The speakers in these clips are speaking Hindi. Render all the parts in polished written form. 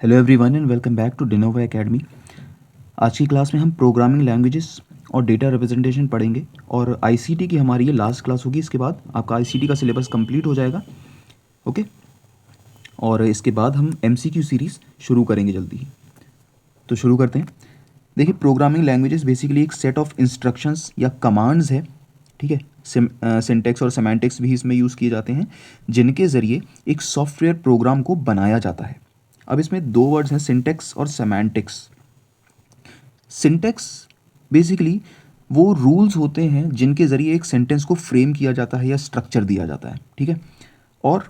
Hello everyone and welcome back to Dinova academy. आज की क्लास में हम प्रोग्रामिंग लैंग्वेजेस और डेटा रिप्रेजेंटेशन पढ़ेंगे और आईसीटी की हमारी ये लास्ट क्लास होगी। इसके बाद आपका आईसीटी का सिलेबस कंप्लीट हो जाएगा। ओके, और इसके बाद हम एमसीक्यू सीरीज़ शुरू करेंगे जल्दी ही। तो शुरू करते हैं। देखिए, प्रोग्रामिंग लैंग्वेजेस बेसिकली एक सेट ऑफ इंस्ट्रक्शंस या कमांड्स है, ठीक है। सिंटैक्स और सेमांटिक्स भी इसमें यूज़ किए जाते हैं, जिनके ज़रिए एक सॉफ्टवेयर प्रोग्राम को बनाया जाता है। अब इसमें दो वर्ड्स हैं, सिंटैक्स और सेमांटिक्स। सिंटैक्स बेसिकली वो रूल्स होते हैं जिनके ज़रिए एक सेंटेंस को फ्रेम किया जाता है या स्ट्रक्चर दिया जाता है, ठीक है। और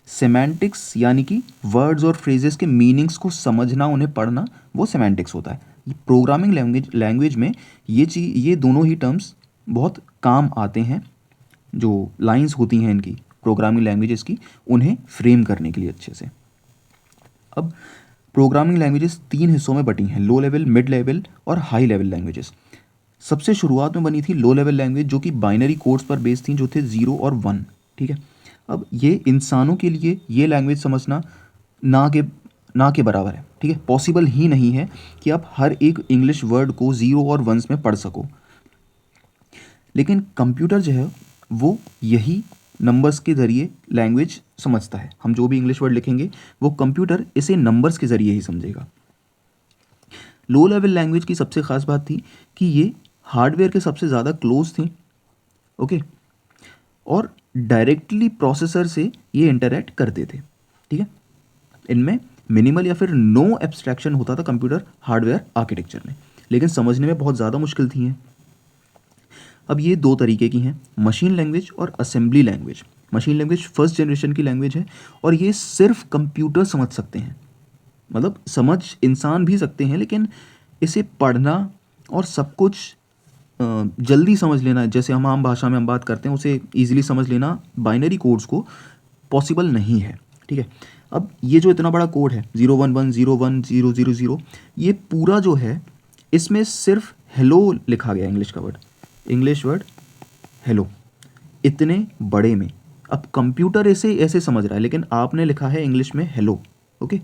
सेमांटिक्स यानी कि वर्ड्स और फ्रेजेस के मीनिंग्स को समझना, उन्हें पढ़ना, वो सेमांटिक्स होता है। प्रोग्रामिंग लैंग्वेज में ये दोनों ही टर्म्स बहुत काम आते हैं। जो लाइंस होती हैं इनकी, प्रोग्रामिंग लैंग्वेजेस की, उन्हें फ्रेम करने के लिए अच्छे से। अब प्रोग्रामिंग लैंग्वेजेस तीन हिस्सों में बटी हैं, लो लेवल, मिड लेवल और हाई लेवल लैंग्वेजेस। सबसे शुरुआत में बनी थी लो लेवल लैंग्वेज, जो कि बाइनरी कोड्स पर बेस्ड थी, जो थे 0 और 1, ठीक है। अब ये इंसानों के लिए ये लैंग्वेज समझना ना के बराबर है, ठीक है। पॉसिबल ही नहीं है कि आप हर एक इंग्लिश वर्ड को 0 और 1 में पढ़ सको। लेकिन कंप्यूटर जो है वो यही नंबर्स के ज़रिए लैंग्वेज समझता है। हम जो भी इंग्लिश वर्ड लिखेंगे वो कंप्यूटर इसे नंबर्स के ज़रिए ही समझेगा। लो लेवल लैंग्वेज की सबसे ख़ास बात थी कि ये हार्डवेयर के सबसे ज़्यादा क्लोज थी, ओके, और डायरेक्टली प्रोसेसर से ये इंटरैक्ट करते थे, ठीक है। इनमें मिनिमल या फिर नो एब्स्ट्रैक्शन होता था कंप्यूटर हार्डवेयर आर्किटेक्चर में, लेकिन समझने में बहुत ज़्यादा मुश्किल थी हैं। अब ये दो तरीके की हैं, मशीन लैंग्वेज और assembly language. Machine language first generation की लैंग्वेज है और ये सिर्फ कंप्यूटर समझ सकते हैं, मतलब समझ इंसान भी सकते हैं, लेकिन इसे पढ़ना और सब कुछ जल्दी समझ लेना, जैसे हम आम भाषा में हम बात करते हैं, उसे ईजिली समझ लेना बाइनरी कोड्स को पॉसिबल नहीं है, ठीक है। अब ये जो इतना बड़ा कोड है 011010000, ये पूरा जो है इसमें सिर्फ हेलो लिखा गया, इंग्लिश वर्ड हेलो, इतने बड़े में। अब कंप्यूटर इसे ऐसे समझ रहा है, लेकिन आपने लिखा है इंग्लिश में हेलो, ओके।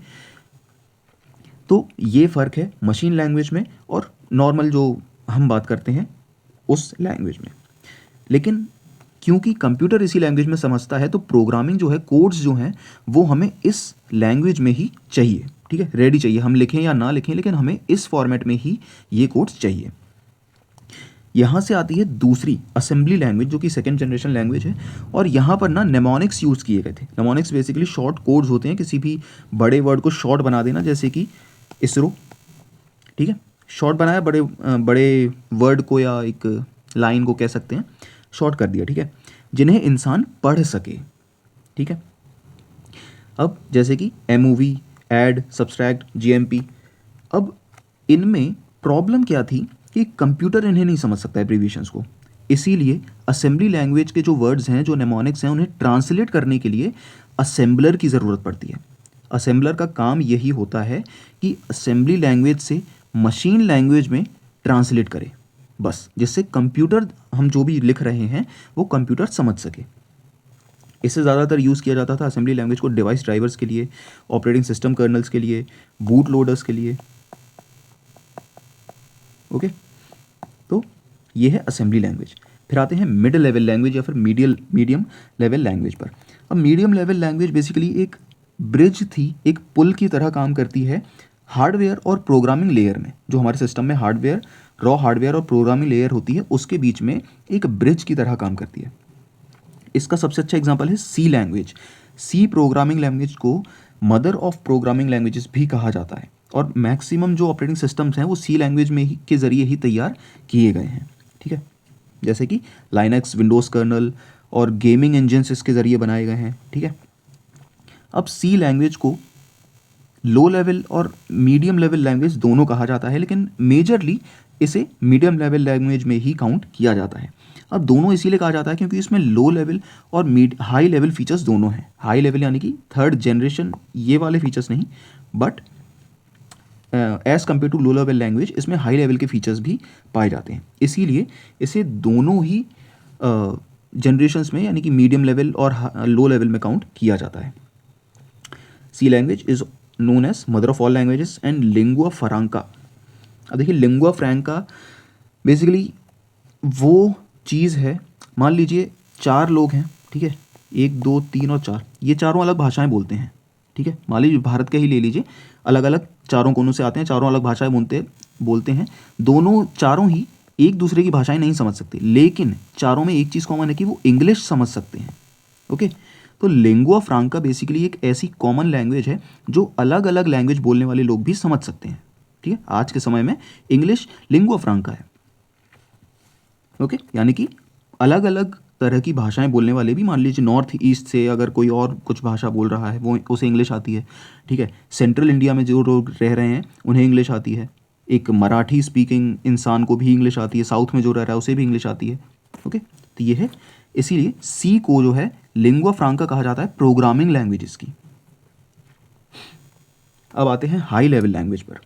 तो ये फ़र्क है मशीन लैंग्वेज में और नॉर्मल जो हम बात करते हैं उस लैंग्वेज में। लेकिन क्योंकि कंप्यूटर इसी लैंग्वेज में समझता है, तो प्रोग्रामिंग जो है, कोड्स जो हैं, वो हमें इस लैंग्वेज में ही चाहिए, ठीक है, रेडी चाहिए। हम लिखें या ना लिखें, लेकिन हमें इस फॉर्मेट में ही ये कोड्स चाहिए। यहाँ से आती है दूसरी असेंबली लैंग्वेज, जो कि सेकेंड जनरेशन लैंग्वेज है, और यहाँ पर ना नेमोनिक्स यूज़ किए गए थे। नेमोनिक्स बेसिकली शॉर्ट कोड्स होते हैं, किसी भी बड़े वर्ड को शॉर्ट बना देना, जैसे कि इसरो, ठीक है। शॉर्ट बनाया, बड़े वर्ड को या एक लाइन को कह सकते हैं, शॉर्ट कर दिया, ठीक है, जिन्हें इंसान पढ़ सके, ठीक है। अब जैसे कि एमओवी, ऐड, सब्सट्रैक्ट, जीएमपी। अब इनमें प्रॉब्लम क्या थी कि कंप्यूटर इन्हें नहीं समझ सकता एब्रीविएशंस को, इसीलिए असेंबली लैंग्वेज के जो वर्ड्स हैं, जो नेमोनिक्स हैं, उन्हें ट्रांसलेट करने के लिए असेंबलर की ज़रूरत पड़ती है। असेंबलर का काम यही होता है कि असेंबली लैंग्वेज से मशीन लैंग्वेज में ट्रांसलेट करे, बस, जिससे कंप्यूटर, हम जो भी लिख रहे हैं वो कंप्यूटर समझ सके। इससे ज़्यादातर यूज़ किया जाता था असेंबली लैंग्वेज को डिवाइस ड्राइवर्स के लिए, ऑपरेटिंग सिस्टम कर्नल्स के लिए, बूट लोडर्स के लिए, ओके। तो ये है असेंबली लैंग्वेज। फिर आते हैं मिड लेवल लैंग्वेज या फिर मीडियम लेवल लैंग्वेज पर। अब मीडियम लेवल लैंग्वेज बेसिकली एक ब्रिज थी, एक पुल की तरह काम करती है हार्डवेयर और प्रोग्रामिंग लेयर में। जो हमारे सिस्टम में रॉ हार्डवेयर और प्रोग्रामिंग लेयर होती है, उसके बीच में एक ब्रिज की तरह काम करती है। इसका सबसे अच्छा एग्जांपल है सी लैंग्वेज। सी प्रोग्रामिंग लैंग्वेज को मदर ऑफ प्रोग्रामिंग लैंग्वेजेस भी कहा जाता है, और मैक्सिमम जो ऑपरेटिंग सिस्टम्स हैं वो सी लैंग्वेज में ही के ज़रिए ही तैयार किए गए हैं, ठीक है। जैसे कि लाइनक्स, विंडोज़ कर्नल और गेमिंग इंजन्स इसके ज़रिए बनाए गए हैं, ठीक है। अब सी लैंग्वेज को लो लेवल और मीडियम लेवल लैंग्वेज दोनों कहा जाता है, लेकिन मेजरली इसे मीडियम लेवल लैंग्वेज में ही काउंट किया जाता है। अब दोनों इसीलिए कहा जाता है क्योंकि इसमें लो लेवल और हाई लेवल फीचर्स दोनों हैं। हाई लेवल यानी कि थर्ड जनरेशन, ये वाले फीचर्स नहीं, but as compare to low level language, इसमें हाई लेवल के फीचर्स भी पाए जाते हैं। इसीलिए इसे दोनों ही जनरेशन्स में, यानी कि मीडियम लेवल और लो लेवल में काउंट किया जाता है। C language is known as mother of all languages and lingua franca. अब देखिए लिंगुआ फ्रैंका बेसिकली वो चीज़ है, मान लीजिए 4 लोग हैं, ठीक है, 1 2 3 और 4, ये चारों अलग भाषाएं बोलते हैं, ठीक है। मान लीजिए भारत के ही ले लीजिए, अलग अलग चारों कोनों से आते हैं, चारों अलग भाषाएं बोलते हैं, दोनों चारों ही एक दूसरे की भाषाएं नहीं समझ सकते, लेकिन चारों में एक चीज़ कॉमन है कि वो इंग्लिश समझ सकते हैं। ओके, तो लिंगुआ फ्रैंका बेसिकली एक ऐसी कॉमन लैंग्वेज है जो अलग अलग लैंग्वेज बोलने वाले लोग भी समझ सकते हैं, ठीक है। आज के समय में इंग्लिश लिंगुआ फ्रैंका है। ओके, यानी कि अलग अलग तरह की भाषाएं बोलने वाले भी, मान लीजिए नॉर्थ ईस्ट से अगर कोई और कुछ भाषा बोल रहा है वो उसे इंग्लिश आती है, ठीक है। सेंट्रल इंडिया में जो लोग रह रहे हैं उन्हें इंग्लिश आती है, एक मराठी स्पीकिंग इंसान को भी इंग्लिश आती है, साउथ में जो रह रहा है उसे भी इंग्लिश आती है। ओके, तो ये है, इसीलिए सी को जो है लिंगुआ फ्रैंका कहा जाता है प्रोग्रामिंग लैंग्वेजेस की। अब आते हैं हाई लेवल लैंग्वेज पर।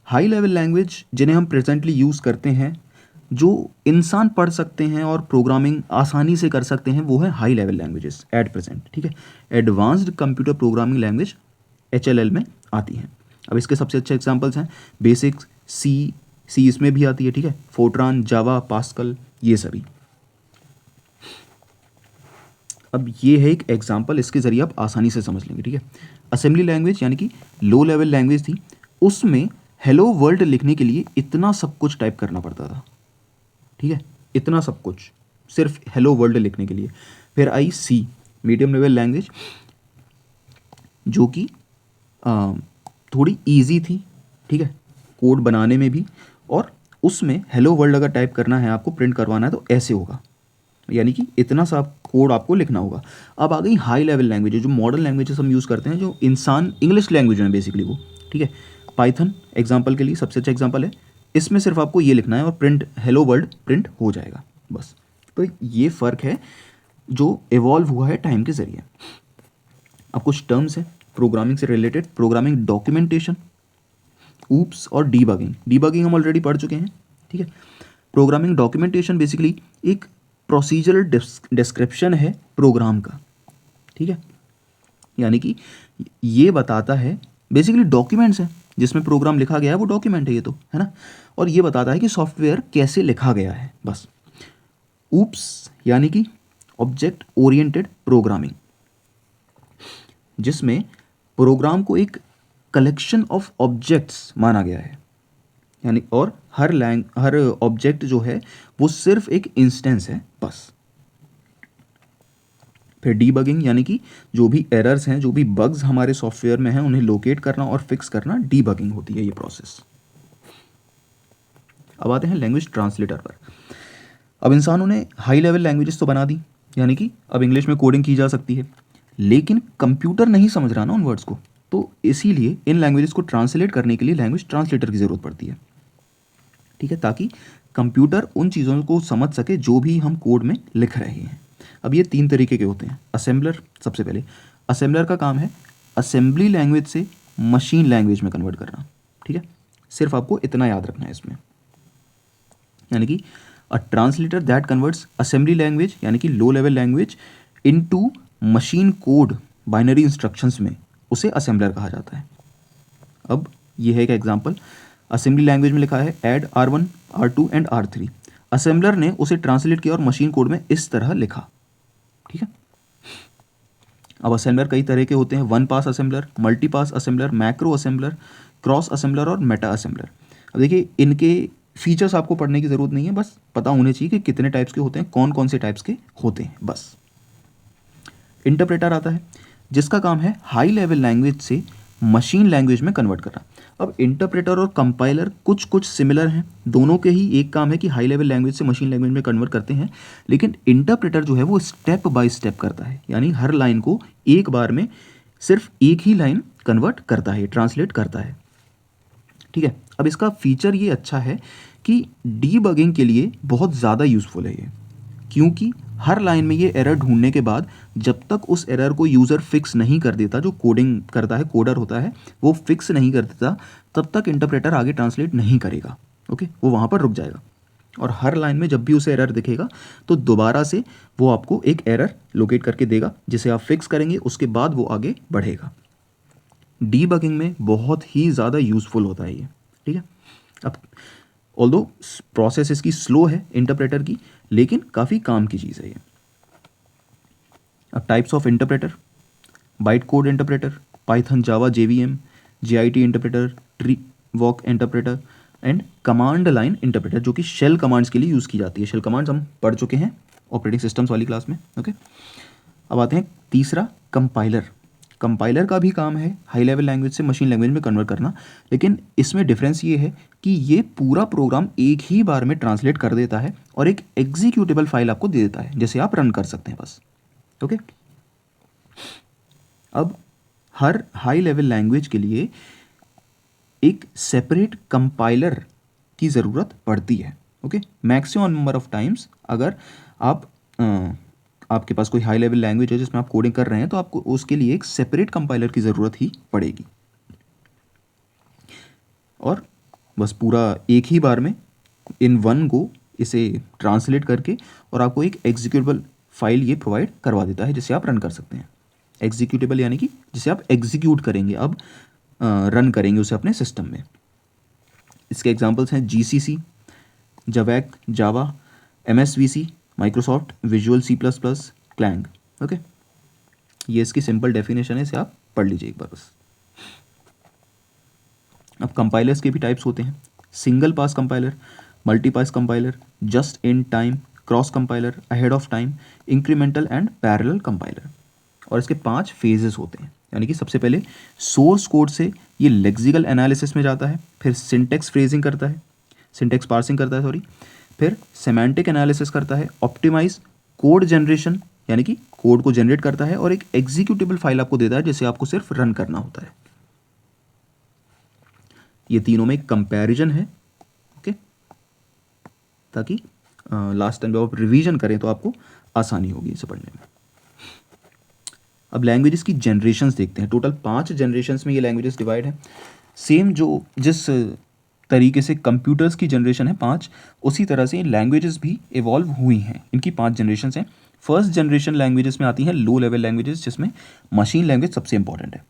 हाई लेवल लैंग्वेज जिन्हें हम प्रेजेंटली यूज़ करते हैं, जो इंसान पढ़ सकते हैं और प्रोग्रामिंग आसानी से कर सकते हैं, वो है high level languages at present, ठीक है। Advanced computer programming language HLL में आती हैं। अब इसके सबसे अच्छे एग्जांपल्स हैं बेसिक, सी इसमें भी आती है, ठीक है, फोर्ट्रान, जावा, पास्कल, ये सभी। अब ये है एक एग्जांपल, इसके ज़रिए आप आसानी से समझ लेंगे, ठीक है। असेंबली लैंग्वेज यानी कि लो लेवल लैंग्वेज थी, उसमें हेलो वर्ल्ड लिखने के लिए इतना सब कुछ टाइप करना पड़ता था, ठीक है, इतना सब कुछ सिर्फ हेलो वर्ल्ड लिखने के लिए। फिर आई सी, मीडियम लेवल लैंग्वेज, जो कि थोड़ी इजी थी, ठीक है, कोड बनाने में भी, और उसमें हेलो वर्ल्ड अगर टाइप करना है, आपको प्रिंट करवाना है तो ऐसे होगा, यानी कि इतना सा कोड आपको लिखना होगा। अब आ गई हाई लेवल लैंग्वेज, जो मॉडर्न लैंग्वेजेस हम यूज़ करते हैं, जो इंसान इंग्लिश लैंग्वेज में बेसिकली वो, ठीक है। पाइथन एग्जांपल के लिए सबसे अच्छा एग्जांपल है, इसमें सिर्फ आपको ये लिखना है और प्रिंट हेलो वर्ल्ड प्रिंट हो जाएगा बस। तो ये फ़र्क है जो इवॉल्व हुआ है टाइम के ज़रिए। अब कुछ टर्म्स हैं प्रोग्रामिंग से रिलेटेड, प्रोग्रामिंग डॉक्यूमेंटेशन, ऊप्स और डीबगिंग। डीबगिंग हम ऑलरेडी पढ़ चुके हैं, ठीक है। प्रोग्रामिंग डॉक्यूमेंटेशन बेसिकली एक प्रोसीजरल डिस्क्रिप्शन है प्रोग्राम का, ठीक है, यानी कि ये बताता है, बेसिकली डॉक्यूमेंट्स हैं जिसमें प्रोग्राम लिखा गया है, वो डॉक्यूमेंट है ये तो, है ना, और ये बताता है कि सॉफ्टवेयर कैसे लिखा गया है बस। ऊप्स यानी कि ऑब्जेक्ट ओरिएंटेड प्रोग्रामिंग, जिसमें प्रोग्राम को एक कलेक्शन ऑफ ऑब्जेक्ट्स माना गया है, यानी और हर ऑब्जेक्ट जो है वो सिर्फ एक इंस्टेंस है बस। फिर डीबगिंग यानी कि जो भी एरर्स हैं, जो भी बग्स हमारे सॉफ्टवेयर में हैं, उन्हें लोकेट करना और फिक्स करना, डीबगिंग होती है ये प्रोसेस। अब आते हैं लैंग्वेज ट्रांसलेटर पर। अब इंसानों ने हाई लेवल लैंग्वेजेस तो बना दी, यानी कि अब इंग्लिश में कोडिंग की जा सकती है, लेकिन कंप्यूटर नहीं समझ रहा ना उन वर्ड्स को, तो इसीलिए इन लैंग्वेजेस को ट्रांसलेट करने के लिए लैंग्वेज ट्रांसलेटर की ज़रूरत पड़ती है, ठीक है, ताकि कंप्यूटर उन चीज़ों को समझ सके जो भी हम कोड में लिख रहे हैं। अब ये 3 तरीके के होते हैं। असेंबलर, सबसे पहले असेंबलर का काम है असेंबली लैंग्वेज से मशीन लैंग्वेज में कन्वर्ट करना, ठीक है, सिर्फ आपको इतना याद रखना है इसमें, यानी कि a translator that converts assembly language यानी कि लो level language into machine code binary instructions में, उसे असेंबलर कहा जाता है। अब ये है एक एग्जांपल, असेंबली लैंग्वेज में लिखा है add R1 R2 and R3, assembler ने उसे ट्रांसलेट किया और मशीन कोड में इस तरह लिखा, ठीक है। अब असेंबलर कई तरह के होते हैं, one pass assembler, multi pass assembler, macro assembler, cross assembler और मेटा असेंबलर। अब देखिए इनके फीचर्स आपको पढ़ने की ज़रूरत नहीं है, बस पता होने चाहिए कि कितने टाइप्स के होते हैं, कौन कौन से टाइप्स के होते हैं बस। इंटरप्रेटर आता है जिसका काम है हाई लेवल लैंग्वेज से मशीन लैंग्वेज में कन्वर्ट करना। अब इंटरप्रेटर और कंपाइलर कुछ कुछ सिमिलर हैं, दोनों के ही एक काम है कि हाई लेवल लैंग्वेज से मशीन लैंग्वेज में कन्वर्ट करते हैं, लेकिन इंटरप्रेटर जो है वो स्टेप बाय स्टेप करता है, यानी हर लाइन को एक बार में सिर्फ एक ही लाइन कन्वर्ट करता है, ट्रांसलेट करता है, ठीक है। अब इसका फीचर ये अच्छा है कि डीबगिंग के लिए बहुत ज़्यादा यूज़फुल है ये, क्योंकि हर लाइन में ये एरर ढूंढने के बाद जब तक उस एरर को यूज़र फिक्स नहीं कर देता, जो कोडिंग करता है, कोडर होता है, वो फिक्स नहीं कर देता, तब तक इंटरप्रेटर आगे ट्रांसलेट नहीं करेगा, ओके, वो वहाँ पर रुक जाएगा। और हर लाइन में जब भी उसे एरर दिखेगा तो दोबारा से वो आपको एक एरर लोकेट करके देगा, जिसे आप फिक्स करेंगे, उसके बाद वो आगे बढ़ेगा। डीबगिंग में बहुत ही ज़्यादा यूज़फुल होता है ये, ठीक है। अब ऑल्दो प्रोसेस इसकी स्लो है इंटरप्रेटर की, लेकिन काफ़ी काम की चीज़ है ये। अब types of interpreter, byte code interpreter, Python Java JVM, JIT interpreter, tree walk interpreter and command line interpreter, जो कि शेल कमांड्स के लिए यूज़ की जाती है। शेल कमांड्स हम पढ़ चुके हैं ऑपरेटिंग सिस्टम्स वाली क्लास में, ओके। अब आते हैं तीसरा, कंपाइलर। कंपाइलर का भी काम है हाई लेवल लैंग्वेज से मशीन लैंग्वेज में कन्वर्ट करना, लेकिन इसमें डिफरेंस ये है कि ये पूरा प्रोग्राम एक ही बार में ट्रांसलेट कर देता है और एक एग्जीक्यूटेबल फाइल आपको दे देता है, जिसे आप रन कर सकते हैं बस, ओके। अब हर हाई लेवल लैंग्वेज के लिए एक सेपरेट कंपाइलर की ज़रूरत पड़ती है, okay. Maximum number of times अगर आप आपके पास कोई हाई लेवल लैंग्वेज है जिसमें आप कोडिंग कर रहे हैं, तो आपको उसके लिए एक सेपरेट कंपाइलर की ज़रूरत ही पड़ेगी, और बस पूरा एक ही बार में इन वन गो इसे ट्रांसलेट करके और आपको एक एग्जीक्यूटेबल फाइल ये प्रोवाइड करवा देता है, जिसे आप रन कर सकते हैं। एग्जीक्यूटेबल यानी कि जिसे आप एग्जीक्यूट करेंगे, अब रन करेंगे उसे अपने सिस्टम में। इसके एग्जांपल्स हैं GCC, javac, Java, MSVC, Microsoft visual C plus plus, Clang, okay. ये इसकी सिंपल डेफिनेशन है, इसे आप पढ़ लीजिए एक बार बस। अब कंपाइलर्स के भी टाइप्स होते हैं, single pass compiler, multi pass compiler, just in time, cross compiler, ahead of time, incremental and parallel compiler. और इसके 5 फेजेस होते हैं, यानी कि सबसे पहले सोर्स कोड से ये लेक्सिकल एनालिसिस में जाता है, फिर सिंटेक्स फ्रेजिंग करता है, सिंटेक्स पार्सिंग करता है सॉरी, फिर सेमेंटिक एनालिसिस करता है, ऑप्टिमाइज, कोड जनरेशन यानी कि कोड को जनरेट करता है, और एक एग्जीक्यूटेबल फाइल आपको देता है जिसे आपको सिर्फ रन करना होता है। ये तीनों में एक कंपैरिजन है, ओके, ताकि लास्ट टाइम जब आप रिवीजन करें तो आपको आसानी होगी इसे पढ़ने में। अब लैंग्वेजेस की जनरेशन्स देखते हैं। टोटल 5 जनरेशन्स में ये लैंग्वेजेस डिवाइड है। सेम जो जिस तरीके से कंप्यूटर्स की जनरेशन है 5, उसी तरह से लैंग्वेजेस भी इवॉल्व हुई हैं। इनकी 5 जनरेशन्स हैं। फर्स्ट जनरेशन लैंग्वेजेस में आती हैं लो लेवल लैंग्वेजेस, जिसमें मशीन लैंग्वेज सबसे इंपॉर्टेंट है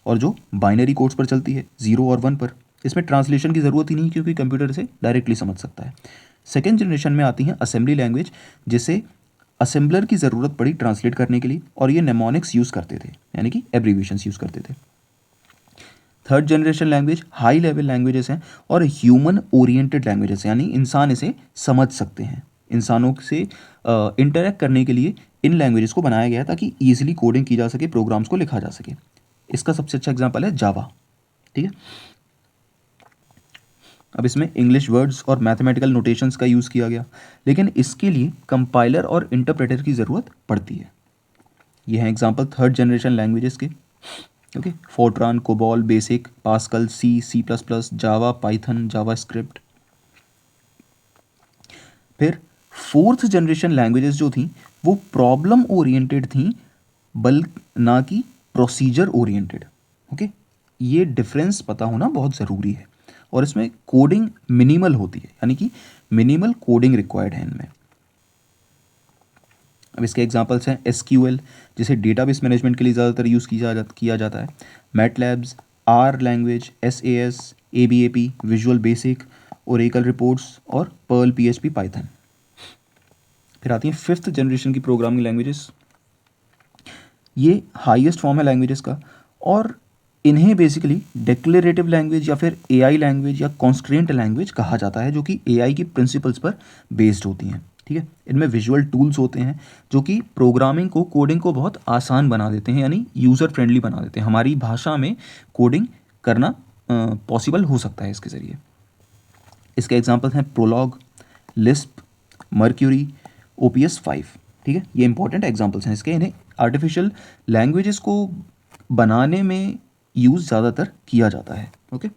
और जो बाइनरी कोड्स पर चलती है, 0 और 1 पर। इसमें ट्रांसलेशन की ज़रूरत ही नहीं, क्योंकि कंप्यूटर इसे डायरेक्टली समझ सकता है। सेकेंड जनरेशन में आती हैं असेंबली लैंग्वेज, जिसे असेंबलर की ज़रूरत पड़ी ट्रांसलेट करने के लिए, और ये नेमोनिक्स यूज़ करते थे, यानी कि एब्रीविएशंस यूज़ करते थे। Third generation language high level languages हैं और ह्यूमन ओरिएंटेड लैंग्वेजेस, यानी इंसान इसे समझ सकते हैं। इंसानों से इंटरेक्ट करने के लिए इन लैंग्वेजेस को बनाया गया है, ताकि ईजिली कोडिंग की जा सके, प्रोग्राम्स को लिखा जा सके। इसका सबसे अच्छा एग्जाम्पल है जावा, ठीक है। अब इसमें इंग्लिश वर्ड्स और मैथमेटिकल नोटेशंस का यूज़ किया गया, लेकिन इसके लिए कंपाइलर और इंटरप्रेटर की ज़रूरत पड़ती है। ये हैं एग्जाम्पल थर्ड जनरेशन लैंग्वेजेस के, okay. Fortran, COBOL, BASIC, Pascal, C, C plus plus, Java, Python, JavaScript. फिर फोर्थ जनरेशन लैंग्वेजेस जो थी वो प्रॉब्लम ओरिएंटेड थी, ना कि प्रोसीजर ओरिएंटेड, ओके। ये डिफरेंस पता होना बहुत ज़रूरी है, और इसमें कोडिंग मिनिमल होती है, यानी कि मिनिमल कोडिंग रिक्वायर्ड है इनमें। अब इसके एग्जांपल्स हैं एसक्यूएल, जिसे डेटाबेस मैनेजमेंट के लिए ज़्यादातर यूज़ किया जाता है, MATLABs, R language, SAS, ABAP, visual basic, Oracle reports और पर्ल, पीएचपी, पाइथन। फिर आती हैं फिफ्थ जनरेशन की प्रोग्रामिंग लैंग्वेजेस। ये हाईएस्ट फॉर्म है लैंग्वेजेस का, और इन्हें बेसिकली डिक्लेरेटिव लैंग्वेज या फिर एआई लैंग्वेज या कॉन्स्ट्रेंट लैंग्वेज कहा जाता है, जो कि एआई की प्रिंसिपल्स पर बेस्ड होती हैं, ठीक है। इनमें विजुअल टूल्स होते हैं जो कि प्रोग्रामिंग को, कोडिंग को बहुत आसान बना देते हैं, यानी यूज़र फ्रेंडली बना देते हैं। हमारी भाषा में कोडिंग करना पॉसिबल हो सकता है इसके ज़रिए। इसके एग्जांपल्स हैं प्रोलॉग, लिस्प, मर्क्यूरी, ओपीएस 5, ठीक है। ये इंपॉर्टेंट एग्जांपल्स हैं इसके। इन्हें आर्टिफिशियल लैंग्वेजेस को बनाने में यूज़ ज़्यादातर किया जाता है, ओके।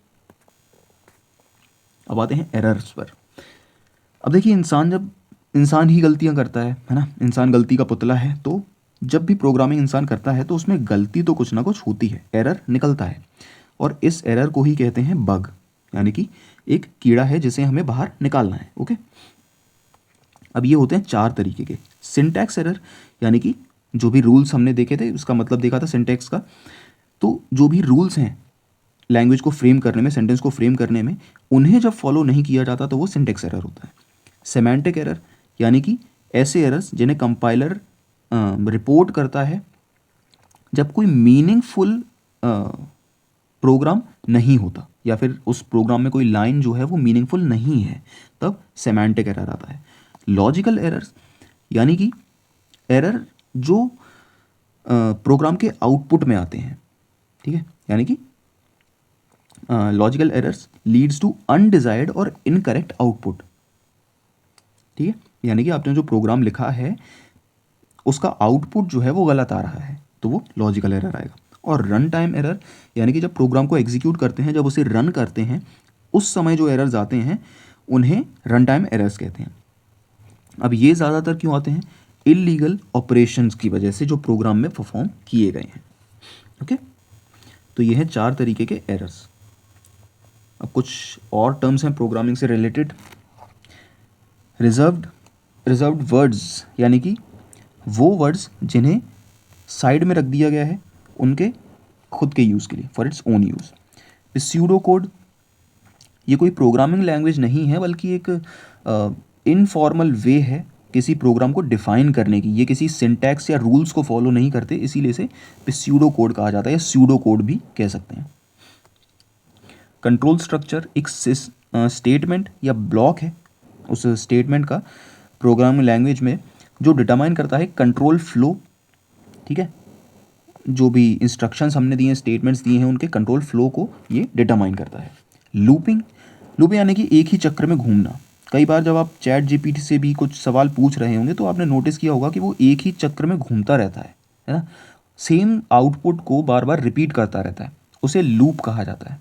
अब आते हैं एरर्स पर। अब देखिए, इंसान ही गलतियां करता है ना, इंसान गलती का पुतला है, तो जब भी प्रोग्रामिंग इंसान करता है तो उसमें गलती तो कुछ ना कुछ होती है, एरर निकलता है, और इस एरर को ही कहते हैं बग, यानी कि एक कीड़ा है जिसे हमें बाहर निकालना है, ओके। अब ये होते हैं 4 तरीके के। सिंटैक्स एरर, यानी कि जो भी रूल्स हमने देखे थे उसका मतलब देखा था सिंटैक्स का, तो जो भी रूल्स हैं लैंग्वेज को फ्रेम करने में, सेंटेंस को फ्रेम करने में, उन्हें जब फॉलो नहीं किया जाता तो वो सिंटेक्स एरर होता है। सेमेंटिक एरर यानी कि ऐसे एरर्स जिन्हें कंपाइलर रिपोर्ट करता है जब कोई मीनिंगफुल प्रोग्राम नहीं होता या फिर उस प्रोग्राम में कोई लाइन जो है वो मीनिंगफुल नहीं है, तब सेमेंटिक एरर आता है। लॉजिकल एरर्स यानी कि एरर जो प्रोग्राम के आउटपुट में आते हैं, ठीक है, यानी कि logical errors leads to undesired और इनकरेक्ट आउटपुट, ठीक है, यानी कि आपने जो प्रोग्राम लिखा है उसका आउटपुट जो है वो गलत आ रहा है, तो वो लॉजिकल एरर आएगा। और रन टाइम एरर यानी कि जब प्रोग्राम को एग्जीक्यूट करते हैं, जब उसे रन करते हैं, उस समय जो एरर्स आते हैं उन्हें रन टाइम एरर्स कहते हैं। अब ये ज़्यादातर क्यों आते हैं? इलीगल ऑपरेशंस की वजह से जो प्रोग्राम में परफॉर्म किए गए हैं। ओके, तो ये हैं 4 तरीके के एरर्स। अब कुछ और टर्म्स हैं प्रोग्रामिंग से रिलेटेड। रिजर्व्ड वर्ड्स यानी कि वो वर्ड्स जिन्हें साइड में रख दिया गया है उनके खुद के यूज़ के लिए, for its own use. Pseudo code ये कोई प्रोग्रामिंग लैंग्वेज नहीं है बल्कि एक इनफॉर्मल वे है किसी प्रोग्राम को डिफाइन करने की। ये किसी सिंटैक्स या रूल्स को फॉलो नहीं करते, इसीलिए इसे स्यूडो कोड कहा जाता है या स्यूडो कोड भी कह सकते हैं। कंट्रोल स्ट्रक्चर एक स्टेटमेंट या ब्लॉक है उस स्टेटमेंट का प्रोग्रामिंग लैंग्वेज में जो डिटरमाइन करता है कंट्रोल फ्लो, ठीक है, जो भी इंस्ट्रक्शंस हमने दिए हैं, स्टेटमेंट्स दिए हैं, उनके कंट्रोल फ्लो को ये डिटरमाइन करता है। लूपिंग यानी कि एक ही चक्र में घूमना। कई बार जब आप चैट जीपीटी से भी कुछ सवाल पूछ रहे होंगे तो आपने नोटिस किया होगा कि वो एक ही चक्र में घूमता रहता है ना, सेम आउटपुट को बार बार रिपीट करता रहता है, उसे लूप कहा जाता है।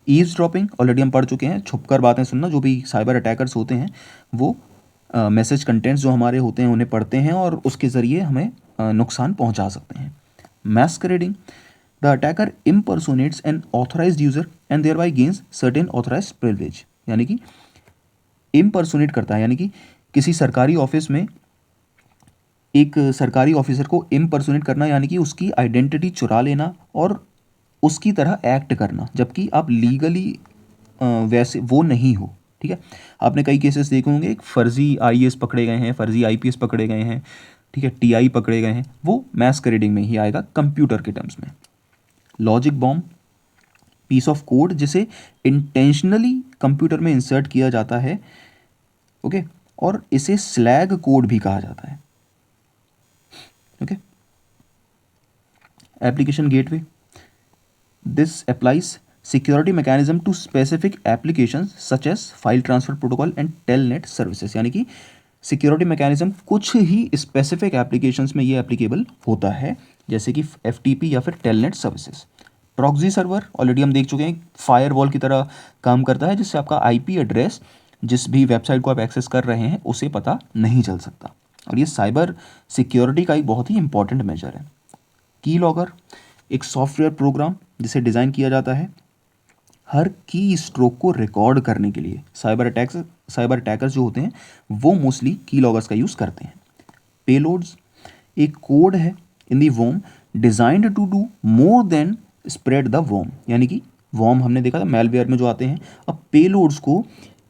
ईव्सड्रॉपिंग ऑलरेडी हम पढ़ चुके हैं, छुपकर बातें सुनना। जो भी साइबर अटैकर्स होते हैं वो मैसेज कंटेंट्स जो हमारे होते हैं उन्हें पढ़ते हैं और उसके ज़रिए हमें नुकसान पहुंचा सकते हैं। Masquerading the attacker impersonates an authorized user and thereby gains certain authorized privilege, यानी कि impersonate करता है, यानी कि किसी सरकारी ऑफिस में एक सरकारी ऑफिसर को impersonate करना यानी कि उसकी आइडेंटिटी चुरा लेना और उसकी तरह एक्ट करना, जबकि आप लीगली वैसे वो नहीं हो, ठीक है। आपने कई केसेस देखे होंगे, एक फर्जी आईएएस पकड़े गए हैं, फर्जी आईपीएस पकड़े गए हैं, ठीक है, टीआई पकड़े गए हैं, वो मैस्करेडिंग में ही आएगा कंप्यूटर के टर्म्स में। Logic bomb piece of code जिसे इंटेंशनली कंप्यूटर में इंसर्ट किया जाता है, ओके, और इसे स्लैग कोड भी कहा जाता है। Okay, application gateway this applies security mechanism to specific applications such as file transfer protocol and telnet services, यानी कि सिक्योरिटी मैकेनिज्म कुछ ही स्पेसिफिक एप्लीकेशंस में ये एप्लीकेबल होता है, जैसे कि एफटीपी या फिर telnet services. Proxy server already हम देख चुके हैं, फायरवॉल की तरह काम करता है जिससे आपका आईपी एड्रेस जिस भी वेबसाइट को आप एक्सेस कर रहे हैं उसे पता नहीं चल सकता, और ये साइबर सिक्योरिटी का एक बहुत ही इंपॉर्टेंट मेजर है। की लॉगर एक सॉफ्टवेयर प्रोग्राम जिसे डिज़ाइन किया जाता है हर की स्ट्रोक को रिकॉर्ड करने के लिए। साइबर अटैकर्स जो होते हैं वो मोस्टली की लॉगर्स का यूज़ करते हैं। पेलोड्स एक कोड है in the worm designed to do more than spread the worm, यानी कि वॉर्म हमने देखा था मेलवेयर में जो आते हैं, अब पेलोड्स को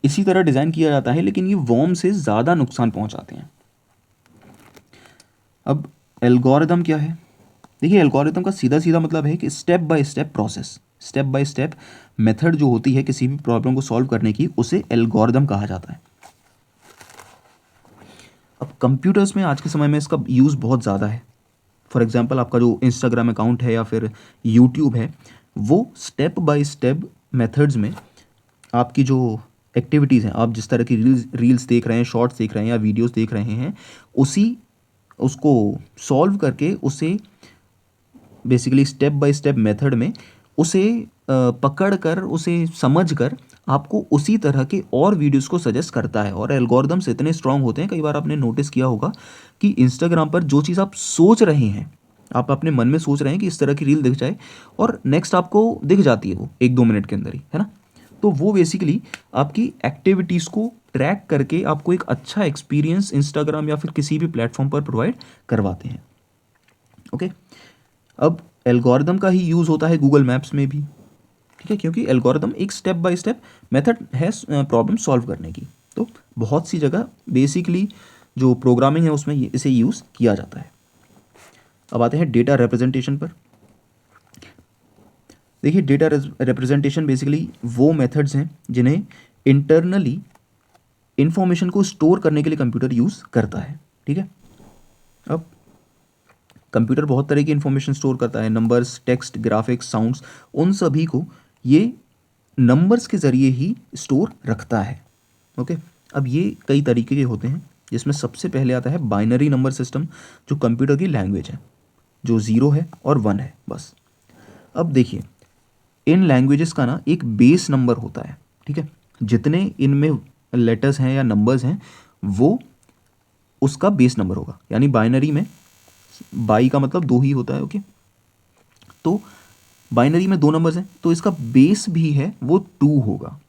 इसी तरह डिज़ाइन किया जाता है लेकिन ये वॉर्म से ज़्यादा नुकसान पहुंचाते हैं। अब एल्गोरिदम क्या है? देखिए, एल्गोरिदम का सीधा सीधा मतलब है कि step by step process, step by step method जो होती है किसी भी प्रॉब्लम को सॉल्व करने की, उसे एल्गोरिदम कहा जाता है। अब कंप्यूटर्स में आज के समय में इसका यूज़ बहुत ज़्यादा है। फॉर एग्जांपल आपका जो इंस्टाग्राम अकाउंट है या फिर यूट्यूब है, वो स्टेप बाय स्टेप मेथड्स में आपकी जो एक्टिविटीज़ हैं, आप जिस तरह की रील्स देख रहे हैं, शॉर्ट्स देख रहे हैं या वीडियोस देख रहे हैं, उसको सॉल्व करके उसे basically step by step method में उसे पकड़ कर, उसे समझ कर आपको उसी तरह के और वीडियोस को सजेस्ट करता है। और एल्गोरिदम्स इतने स्ट्रांग होते हैं, कई बार आपने नोटिस किया होगा कि इंस्टाग्राम पर जो चीज़ आप सोच रहे हैं, आप अपने मन में सोच रहे हैं कि इस तरह की रील दिख जाए और नेक्स्ट आपको दिख जाती है वो 1-2 मिनट के अंदर ही, है ना। तो वो बेसिकली आपकी एक्टिविटीज़ को ट्रैक करके आपको एक अच्छा एक्सपीरियंस इंस्टाग्राम या फिर किसी भी प्लेटफॉर्म पर प्रोवाइड करवाते हैं। ओके, अब एल्गोरिदम का ही यूज़ होता है गूगल मैप्स में भी, ठीक है, क्योंकि एल्गोरिदम एक स्टेप बाय स्टेप मेथड है प्रॉब्लम सॉल्व करने की। तो बहुत सी जगह बेसिकली जो प्रोग्रामिंग है उसमें इसे यूज़ किया जाता है। अब आते हैं डेटा रिप्रेजेंटेशन पर। देखिए डेटा रिप्रेजेंटेशन बेसिकली वो मेथड्स हैं जिन्हें इंटरनली इंफॉर्मेशन को स्टोर करने के लिए कंप्यूटर यूज़ करता है, ठीक है। अब कंप्यूटर बहुत तरह की इंफॉर्मेशन स्टोर करता है, नंबर्स, टेक्स्ट, ग्राफिक्स, साउंड्स, उन सभी को ये नंबर्स के ज़रिए ही स्टोर रखता है, ओके। अब ये कई तरीके के होते हैं, जिसमें सबसे पहले आता है बाइनरी नंबर सिस्टम, जो कंप्यूटर की लैंग्वेज है, जो 0 है और 1 है बस। अब देखिए इन लैंग्वेजेस का ना एक बेस नंबर होता है, ठीक है, जितने इनमें लेटर्स हैं या नंबर्स हैं वो उसका बेस नंबर होगा। यानी बाइनरी में बाई का मतलब 2 ही होता है, ओके। तो बाइनरी में 2 नंबर्स हैं तो इसका बेस भी है वो 2 होगा,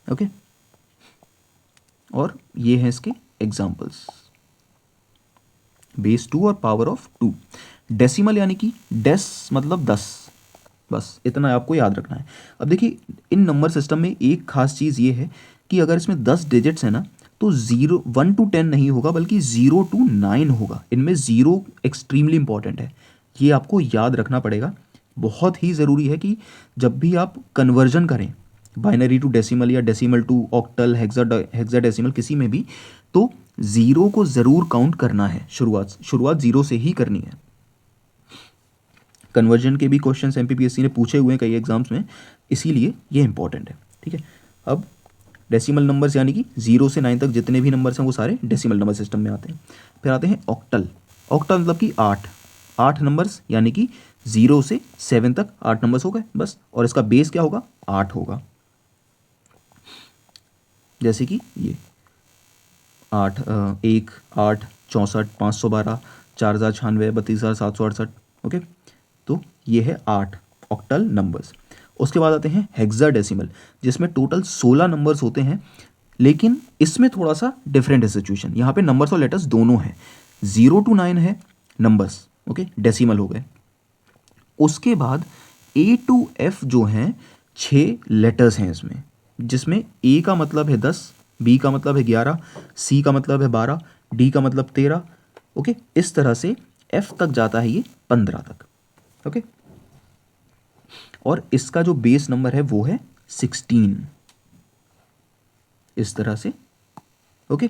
ओके। और ये हैं इसके एग्जाम्पल्स, बेस 2 और पावर ऑफ 2। डेसिमल यानी कि डेस मतलब 10, बस इतना आपको याद रखना है। अब देखिए इन नंबर सिस्टम में एक खास चीज़ ये है कि अगर इसमें 10 डिजिट्स है ना तो 1 to 10 नहीं होगा बल्कि 0 to 9 होगा। इनमें 0 एक्सट्रीमली इंपॉर्टेंट है, ये आपको याद रखना पड़ेगा। बहुत ही ज़रूरी है कि जब भी आप कन्वर्जन करें बाइनरी टू डेसिमल या डेसिमल टू ऑक्टल, हेक्साडेसिमल, किसी में भी, तो 0 को ज़रूर काउंट करना है। शुरुआत 0 से ही करनी है। कन्वर्जन के भी क्वेश्चंस एमपीपीएससी ने पूछे हुए हैं कई एग्जाम्स में, इसीलिए ये इंपॉर्टेंट है, ठीक है। अब डेसिमल नंबर्स यानी कि 0 से 9 तक जितने भी नंबर्स हैं वो सारे डेसिमल नंबर सिस्टम में आते हैं। फिर आते हैं ऑक्टल। ऑक्टल मतलब कि 8 नंबर्स, यानी कि 0 से 7 तक 8 नंबर्स हो गए बस, और इसका बेस क्या होगा, 8 होगा। जैसे कि ये 8 1 8 64 512 4096 32,768, ओके। तो ये है 8 ऑक्टल नंबर्स। उसके बाद आते हैं हेक्साडेसिमल, जिसमें टोटल 16 नंबर्स होते हैं, लेकिन इसमें थोड़ा सा डिफरेंट है सिचुएशन। यहाँ पे नंबर्स और लेटर्स दोनों हैं, 0 to 9 है नंबर्स, ओके, डेसिमल हो गए। उसके बाद A to F जो हैं 6 लेटर्स हैं इसमें, जिसमें A का मतलब है 10, B का मतलब है 11, C का मतलब है 12, D का मतलब 13, ओके। इस तरह से F तक जाता है ये 15 तक, ओके। और इसका जो बेस नंबर है वो है 16, इस तरह से, ओके।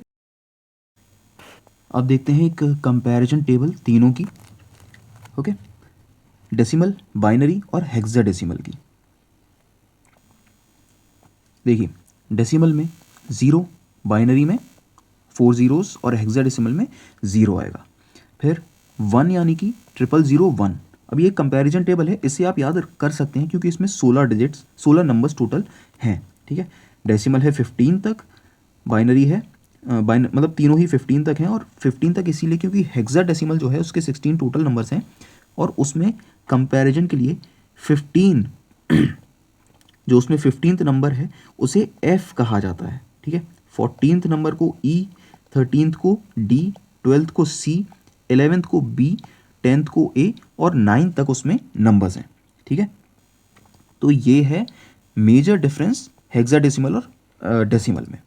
अब देखते हैं एक कंपैरिजन टेबल तीनों की, ओके, डेसिमल, बाइनरी और हेक्साडेसिमल की। देखिए डेसिमल में 0, बाइनरी में 4 zeros और हेक्साडेसिमल में 0 आएगा। फिर 1 यानी कि 00001। अब ये कंपैरिजन टेबल है, इसे आप याद कर सकते हैं क्योंकि इसमें 16 डिजिट्स, 16 नंबर्स टोटल हैं, ठीक है। डेसिमल है 15 तक, बाइनरी है मतलब तीनों ही 15 तक हैं, और 15 तक इसीलिए क्योंकि हेक्साडेसिमल जो है उसके 16 टोटल नंबर्स हैं, और उसमें कंपैरिजन के लिए 15 जो उसमें 15th नंबर है उसे F कहा जाता है, ठीक है। 14th नंबर को E, 13th को D, 12th को C, 11th को B, 10th को A और 9th तक उसमें नंबर्स हैं, ठीक है। तो ये है मेजर डिफरेंस हेक्साडेसिमल और डेसिमल में।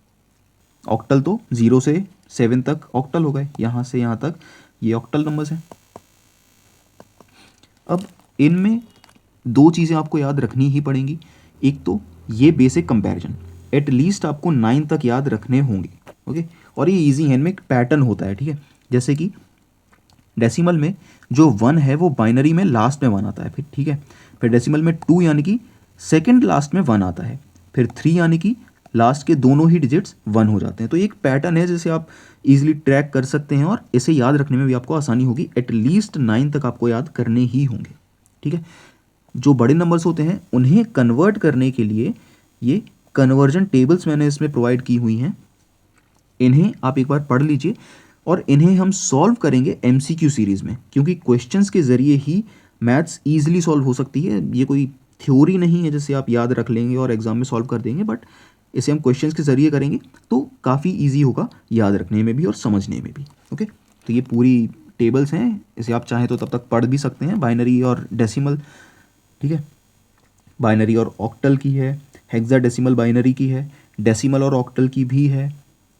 ऑक्टल तो 0 से 7 तक ऑक्टल हो गए, यहाँ से यहाँ तक ये ऑक्टल नंबर्स हैं। अब इनमें 2 चीज़ें आपको याद रखनी ही पड़ेंगी। एक तो ये बेसिक कंपैरिजन एटलीस्ट आपको 9 तक याद रखने होंगे, ओके। और ये इजी है, इनमें एक पैटर्न होता है, ठीक है। जैसे कि डेसिमल में जो 1 है वो बाइनरी में लास्ट में 1 आता है, फिर ठीक है। फिर डेसिमल में 2 यानी कि सेकंड लास्ट में 1 आता है। फिर 3 यानी कि लास्ट के दोनों ही डिजिट्स 1 हो जाते हैं। तो एक पैटर्न है जिसे आप इजीली ट्रैक कर सकते हैं, और इसे याद रखने में भी आपको आसानी होगी। एटलीस्ट 9 तक आपको याद करने ही होंगे, ठीक है। जो बड़े नंबर्स होते हैं उन्हें कन्वर्ट करने के लिए ये कन्वर्जन टेबल्स मैंने इसमें प्रोवाइड की हुई हैं, इन्हें आप एक बार पढ़ लीजिए, और इन्हें हम सॉल्व करेंगे MCQ सीरीज़ में, क्योंकि क्वेश्चंस के ज़रिए ही मैथ्स ईजिली सॉल्व हो सकती है। ये कोई थ्योरी नहीं है जिसे आप याद रख लेंगे और एग्जाम में सॉल्व कर देंगे, बट इसे हम क्वेश्चंस के ज़रिए करेंगे तो काफ़ी ईजी होगा याद रखने में भी और समझने में भी, ओके। तो ये पूरी टेबल्स हैं, इसे आप चाहें तो तब तक पढ़ भी सकते हैं, बाइनरी और डेसिमल, ठीक है। बाइनरी और ऑक्टल की है, हेक्साडेसिमल बाइनरी की है, डेसिमल और ऑक्टल की भी है,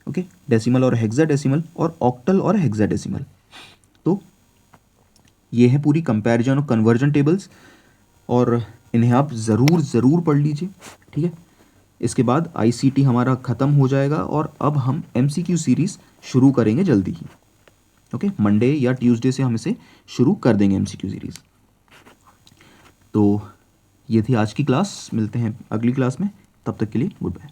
ओके। डेसिमल और हेक्साडेसिमल और ऑक्टल और हेक्साडेसिमल। तो ये है पूरी कंपैरिजन और कन्वर्जन टेबल्स, और इन्हें आप ज़रूर पढ़ लीजिए, ठीक है। इसके बाद आईसीटी हमारा ख़त्म हो जाएगा और अब हम एमसीक्यू सीरीज़ शुरू करेंगे जल्दी ही, ओके। मंडे या ट्यूसडे से हम इसे शुरू कर देंगे एमसीक्यू सीरीज़। तो ये थी आज की क्लास, मिलते हैं अगली क्लास में, तब तक के लिए गुड बाय।